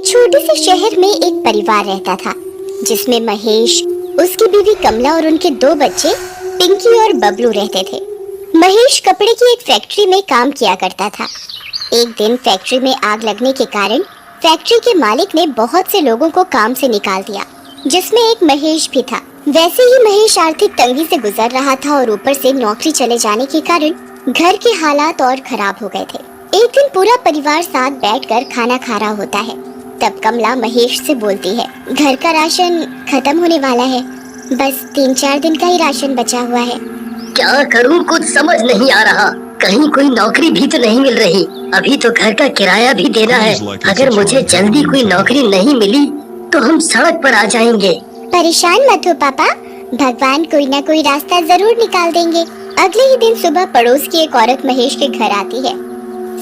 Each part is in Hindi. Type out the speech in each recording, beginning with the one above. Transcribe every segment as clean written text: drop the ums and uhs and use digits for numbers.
छोटे से शहर में एक परिवार रहता था जिसमें महेश, उसकी बीवी कमला और उनके दो बच्चे पिंकी और बबलू रहते थे। महेश कपड़े की एक फैक्ट्री में काम किया करता था। एक दिन फैक्ट्री में आग लगने के कारण फैक्ट्री के मालिक ने बहुत से लोगों को काम से निकाल दिया, जिसमें एक महेश भी था। वैसे ही महेश आर्थिक तंगी से गुजर रहा था और ऊपर से नौकरी चले जाने के कारण घर के हालात और खराब हो गए थे। एक दिन पूरा परिवार साथ बैठकर खाना खा रहा होता है। तब कमला महेश से बोलती है, घर का राशन खत्म होने वाला है, बस 3-4 दिन का ही राशन बचा हुआ है। क्या करूं, कुछ समझ नहीं आ रहा। कहीं कोई नौकरी भी तो नहीं मिल रही। अभी तो घर का किराया भी देना है। अगर मुझे जल्दी कोई नौकरी नहीं मिली तो हम सड़क पर आ जाएंगे। परेशान मत हो पापा, भगवान कोई ना कोई रास्ता जरूर निकाल देंगे। अगले ही दिन सुबह पड़ोस की एक औरत महेश के घर आती है।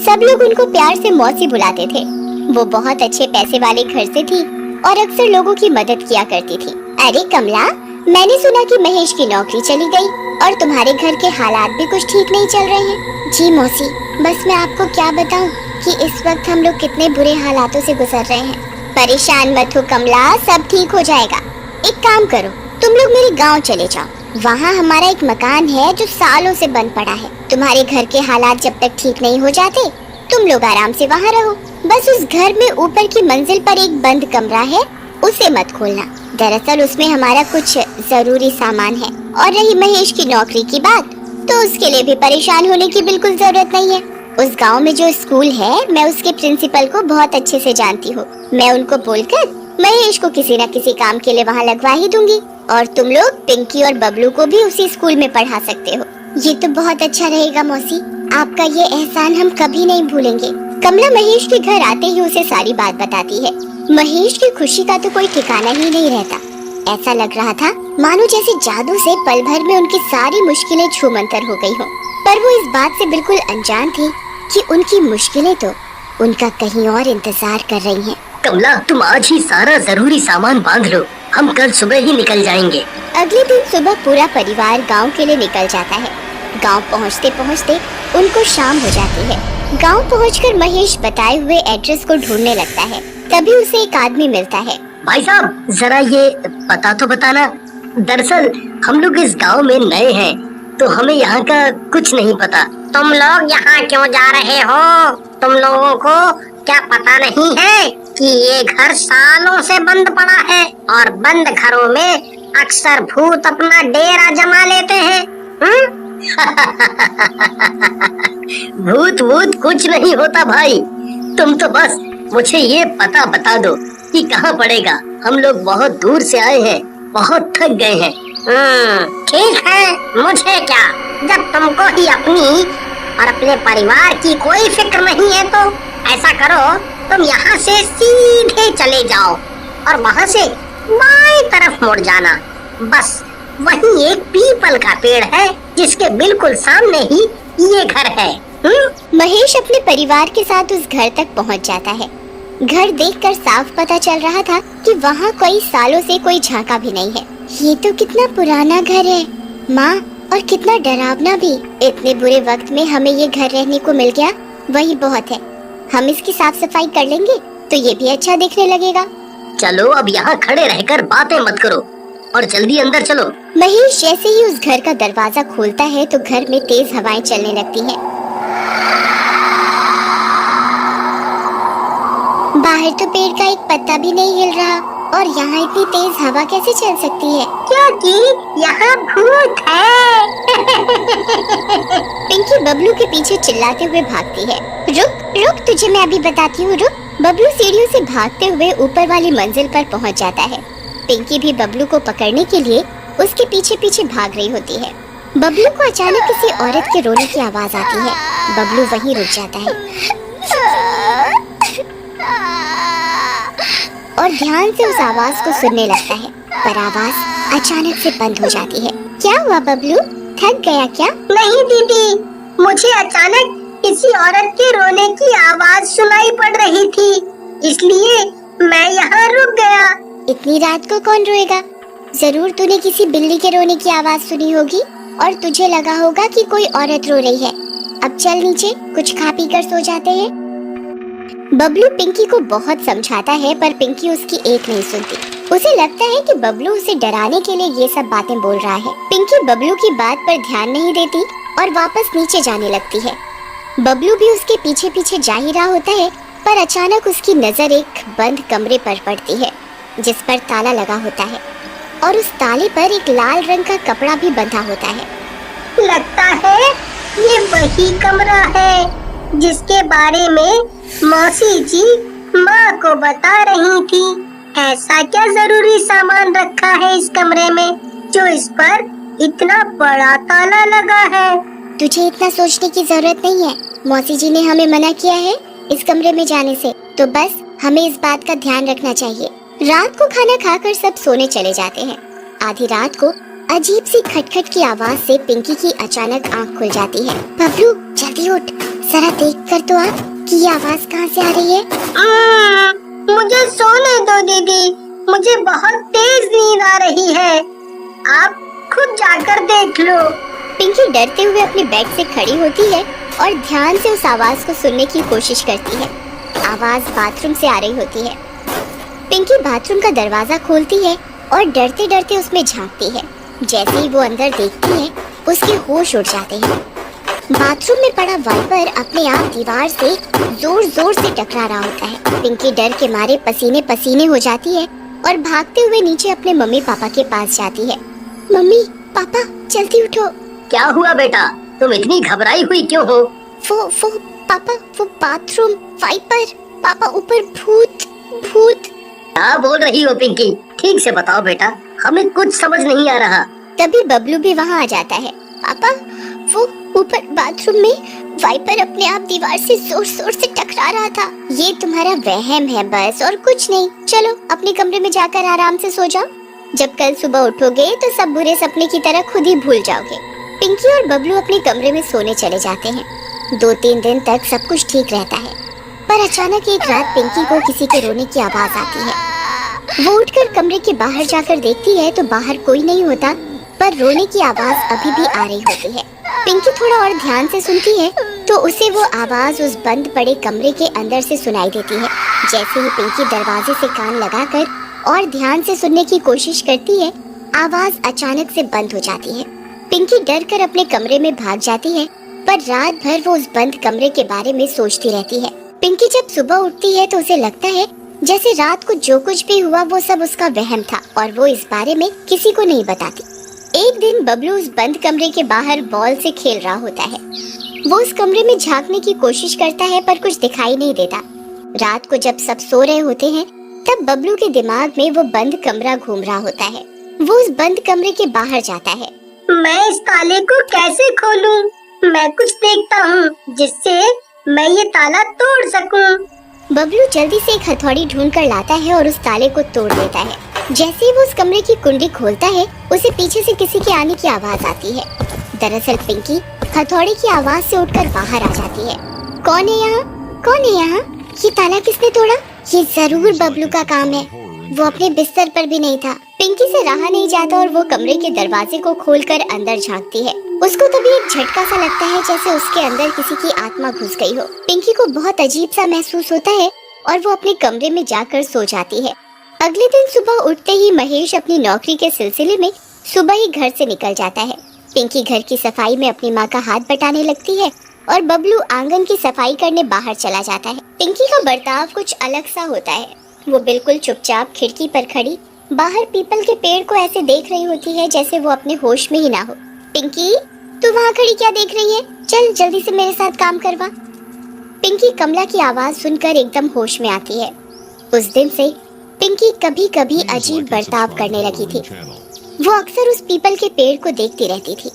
सब लोग उनको प्यार से मौसी बुलाते थे। वो बहुत अच्छे पैसे वाले घर से थी और अक्सर लोगों की मदद किया करती थी। अरे कमला, मैंने सुना कि महेश की नौकरी चली गई और तुम्हारे घर के हालात भी कुछ ठीक नहीं चल रहे हैं। जी मौसी, बस मैं आपको क्या बताऊं कि इस वक्त हम लोग कितने बुरे हालातों से गुजर रहे हैं। परेशान मत हो कमला, सब ठीक हो जाएगा। एक काम करो, तुम लोग मेरे गांव चले जाओ। वहाँ हमारा एक मकान है जो सालों से बंद पड़ा है। तुम्हारे घर के हालात जब तक ठीक नहीं हो जाते तुम लोग आराम से वहाँ रहो। बस उस घर में ऊपर की मंजिल पर एक बंद कमरा है, उसे मत खोलना। दरअसल उसमें हमारा कुछ जरूरी सामान है। और रही महेश की नौकरी की बात, तो उसके लिए भी परेशान होने की बिल्कुल जरूरत नहीं है। उस गांव में जो स्कूल है, मैं उसके प्रिंसिपल को बहुत अच्छे से जानती हूँ। मैं उनको बोलकर महेश को किसी न किसी काम के लिए वहाँ लगवा ही दूंगी और तुम लोग पिंकी और बबलू को भी उसी स्कूल में पढ़ा सकते हो। ये तो बहुत अच्छा रहेगा मौसी, आपका ये एहसान हम कभी नहीं भूलेंगे। कमला महेश के घर आते ही उसे सारी बात बताती है। महेश की खुशी का तो कोई ठिकाना ही नहीं रहता। ऐसा लग रहा था मानो जैसे जादू से पल भर में उनकी सारी मुश्किलें छूमंतर हो गई हो। पर वो इस बात से बिल्कुल अनजान थी कि उनकी मुश्किलें तो उनका कहीं और इंतजार कर रही हैं। कमला, तुम आज ही सारा जरूरी सामान बांध लो, हम कल सुबह ही निकल जाएंगे। अगले दिन सुबह पूरा परिवार गांव के लिए निकल जाता है। गांव पहुंचते पहुंचते उनको शाम हो जाती है। गांव पहुंचकर महेश बताए हुए एड्रेस को ढूंढने लगता है। तभी उसे एक आदमी मिलता है। भाई साहब, जरा ये पता तो बताना। दरअसल हम लोग इस गांव में नए हैं, तो हमें यहाँ का कुछ नहीं पता। तुम लोग यहाँ क्यों जा रहे हो? तुम लोगों को क्या पता नहीं है कि ये घर सालों से बंद पड़ा है और बंद घरों में अक्सर भूत अपना डेरा जमा लेते हैं। भूत भूत कुछ नहीं होता भाई, तुम तो बस मुझे ये पता बता दो कि कहाँ पड़ेगा। हम लोग बहुत दूर से आए हैं, बहुत थक गए हैं। ठीक है, मुझे क्या, जब तुमको ही अपनी और अपने परिवार की कोई फिक्र नहीं है तो ऐसा करो, तुम यहाँ से सीधे चले जाओ और वहाँ से बाईं तरफ मुड़ जाना। बस वहीं एक पीपल का पेड़ है जिसके बिल्कुल सामने ही ये घर है। महेश अपने परिवार के साथ उस घर तक पहुँच जाता है। घर देखकर साफ पता चल रहा था कि वहाँ कई सालों से कोई झांका भी नहीं है। ये तो कितना पुराना घर है माँ, और कितना डरावना भी। इतने बुरे वक्त में हमें ये घर रहने को मिल गया, वही बहुत है। हम इसकी साफ सफाई कर लेंगे तो ये भी अच्छा दिखने लगेगा। चलो अब यहाँ खड़े रहकर बातें मत करो और जल्दी अंदर चलो। महेश जैसे ही उस घर का दरवाजा खोलता है तो घर में तेज हवाएं चलने लगती हैं। बाहर तो पेड़ का एक पत्ता भी नहीं हिल रहा और यहाँ इतनी तेज हवा कैसे चल सकती है? क्योंकि यहाँ भूत है। पिंकी बबलू के पीछे चिल्लाते हुए भागती है। रुक रुक, तुझे मैं अभी बताती हूँ, रुक। बबलू सीढ़ियों से भागते हुए ऊपर वाली मंजिल पर पहुँच जाता है। पिंकी भी बबलू को पकड़ने के लिए उसके पीछे पीछे भाग रही होती है। बबलू को अचानक किसी औरत के रोने की आवाज आती है। बबलू वहीं रुक जाता है और ध्यान से उस आवाज को सुनने लगता है, पर आवाज अचानक से बंद हो जाती है। क्या हुआ बबलू, थक गया क्या? नहीं दीदी, मुझे अचानक किसी औरत के रोने की आवाज सुनाई पड़ रही थी, इसलिए मैं यहाँ रुक गया। इतनी रात को कौन रोएगा? जरूर तूने किसी बिल्ली के रोने की आवाज सुनी होगी और तुझे लगा होगा कि कोई औरत रो रही है। अब चल नीचे, कुछ खा पी कर सो जाते हैं। बबलू पिंकी को बहुत समझाता है पर पिंकी उसकी एक नहीं सुनती। उसे लगता है कि बबलू उसे डराने के लिए ये सब बातें बोल रहा है। पिंकी बबलू की बात पर ध्यान नहीं देती और वापस नीचे जाने लगती है। बबलू भी उसके पीछे पीछे जा ही रहा होता है, पर अचानक उसकी नजर एक बंद कमरे पर पड़ती है जिस पर ताला लगा होता है और उस ताले पर एक लाल रंग का कपड़ा भी बंधा होता है। लगता है ये वही कमरा है जिसके बारे में मौसी जी माँ को बता रही थी। ऐसा क्या जरूरी सामान रखा है इस कमरे में जो इस पर इतना बड़ा ताला लगा है? तुझे इतना सोचने की जरूरत नहीं है। मौसी जी ने हमें मना किया है इस कमरे में जाने से, तो बस हमें इस बात का ध्यान रखना चाहिए। रात को खाना खाकर सब सोने चले जाते हैं। आधी रात को अजीब सी खटखट की आवाज से पिंकी की अचानक आंख खुल जाती है। बबलू जल्दी उठ, जरा देख कर तो आ कि ये आवाज कहाँ से आ रही है। मुझे सोने दो दीदी, मुझे बहुत तेज नींद आ रही है। आप खुद जाकर देख लो। पिंकी डरते हुए अपने बेड से खड़ी होती है और ध्यान से उस आवाज को सुनने की कोशिश करती है। आवाज बाथरूम से आ रही होती है। पिंकी बाथरूम का दरवाजा खोलती है और डरते डरते उसमें झांकती है। जैसे ही वो अंदर देखती है उसके होश उड़ जाते हैं। बाथरूम में पड़ा वाइपर अपने आप दीवार से जोर जोर से टकरा रहा होता है। पिंकी डर के मारे पसीने पसीने हो जाती है और भागते हुए नीचे अपने मम्मी पापा के पास जाती है। मम्मी पापा जल्दी उठो। क्या हुआ बेटा, तुम इतनी घबराई हुई क्यों हो? वो पापा, वो बाथरूम वाइपर, पापा ऊपर भूत भूत। क्या बोल रही हो पिंकी? ठीक से बताओ बेटा, हमें कुछ समझ नहीं आ रहा। तभी बबलू भी वहाँ आ जाता है। पापा वो ऊपर बाथरूम में वाइपर अपने आप दीवार से जोर जोर से टकरा रहा था। ये तुम्हारा वहम है बस और कुछ नहीं। चलो अपने कमरे में जाकर आराम से सो जाओ। जब कल सुबह उठोगे तो सब बुरे सपने की तरह खुद ही भूल जाओगे। पिंकी और बबलू अपने कमरे में सोने चले जाते हैं। 2-3 दिन तक सब कुछ ठीक रहता है, पर अचानक एक रात पिंकी को किसी के रोने की आवाज आती है। वो उठकर कमरे के बाहर जाकर देखती है तो बाहर कोई नहीं होता, पर रोने की आवाज अभी भी आ रही होती है। पिंकी थोड़ा और ध्यान से सुनती है तो उसे वो आवाज उस बंद पड़े कमरे के अंदर से सुनाई देती है। जैसे ही पिंकी दरवाजे से कान लगाकर और ध्यान से सुनने की कोशिश करती है, आवाज अचानक से बंद हो जाती है। पिंकी डर कर अपने कमरे में भाग जाती है, पर रात भर वो उस बंद कमरे के बारे में सोचती रहती है। पिंकी जब सुबह उठती है तो उसे लगता है जैसे रात को जो कुछ भी हुआ वो सब उसका वहम था और वो इस बारे में किसी को नहीं बताती। एक दिन बबलू उस बंद कमरे के बाहर बॉल से खेल रहा होता है। वो उस कमरे में झांकने की कोशिश करता है पर कुछ दिखाई नहीं देता। रात को जब सब सो रहे होते हैं तब बबलू के दिमाग में वो बंद कमरा घूम रहा होता है। वो उस बंद कमरे के बाहर जाता है। मैं इस ताले को कैसे खोलूं? मैं कुछ देखता हूँ जिससे मैं ये ताला तोड़ सकूं। बबलू जल्दी से एक हथौड़ी ढूंढ कर लाता है और उस ताले को तोड़ देता है। जैसे ही वो उस कमरे की कुंडी खोलता है उसे पीछे से किसी के आने की आवाज आती है। दरअसल पिंकी हथौड़ी की आवाज से उठकर बाहर आ जाती है। कौन है यहाँ? कौन है यहाँ? ये ताला किसने तोड़ा? ये जरूर बबलू का काम है। वो अपने बिस्तर पर भी नहीं था। पिंकी से रहा नहीं जाता और वो कमरे के दरवाजे को खोलकर अंदर झांकती है। उसको तभी एक झटका सा लगता है जैसे उसके अंदर किसी की आत्मा घुस गई हो। पिंकी को बहुत अजीब सा महसूस होता है और वो अपने कमरे में जाकर सो जाती है। अगले दिन सुबह उठते ही महेश अपनी नौकरी के सिलसिले में सुबह ही घर से निकल जाता है। पिंकी घर की सफाई में अपनी माँ का हाथ बटाने लगती है और बबलू आंगन की सफाई करने बाहर चला जाता है। पिंकी का बर्ताव कुछ अलग सा होता है। वो बिल्कुल चुपचाप खिड़की पर खड़ी बाहर पीपल के पेड़ को ऐसे देख रही होती है जैसे वो अपने होश में ही ना हो। पिंकी, तू वहाँ खड़ी क्या देख रही है? चल जल्दी से मेरे साथ काम करवा। पिंकी कमला की आवाज सुनकर एकदम होश में आती है। उस दिन से पिंकी कभी कभी अजीब बर्ताव करने लगी थी। वो अक्सर उस पीपल के पेड़ को देखती रहती थी।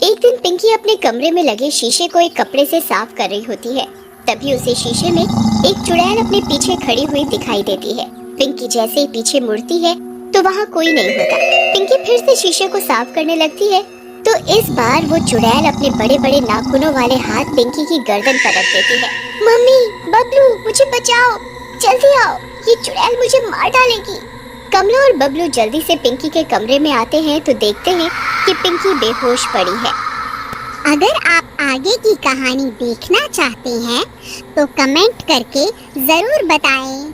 एक दिन पिंकी अपने कमरे में लगे शीशे को एक कपड़े से साफ कर रही होती है। तभी उसे शीशे में एक चुड़ैल अपने पीछे खड़ी हुई दिखाई देती है। पिंकी जैसे ही पीछे मुड़ती है तो वहाँ कोई नहीं होता। पिंकी फिर से शीशे को साफ करने लगती है तो इस बार वो चुड़ैल अपने बड़े बड़े नाखूनों वाले हाथ पिंकी की गर्दन पर रख देती है। मम्मी, बबलू, मुझे बचाओ, जल्दी आओ, ये चुड़ैल मुझे मार डालेगी। कमला और बबलू जल्दी से पिंकी के कमरे में आते हैं तो देखते हैं कि पिंकी बेहोश पड़ी है। अगर आप आगे की कहानी देखना चाहते हैं तो कमेंट करके जरूर बताएं।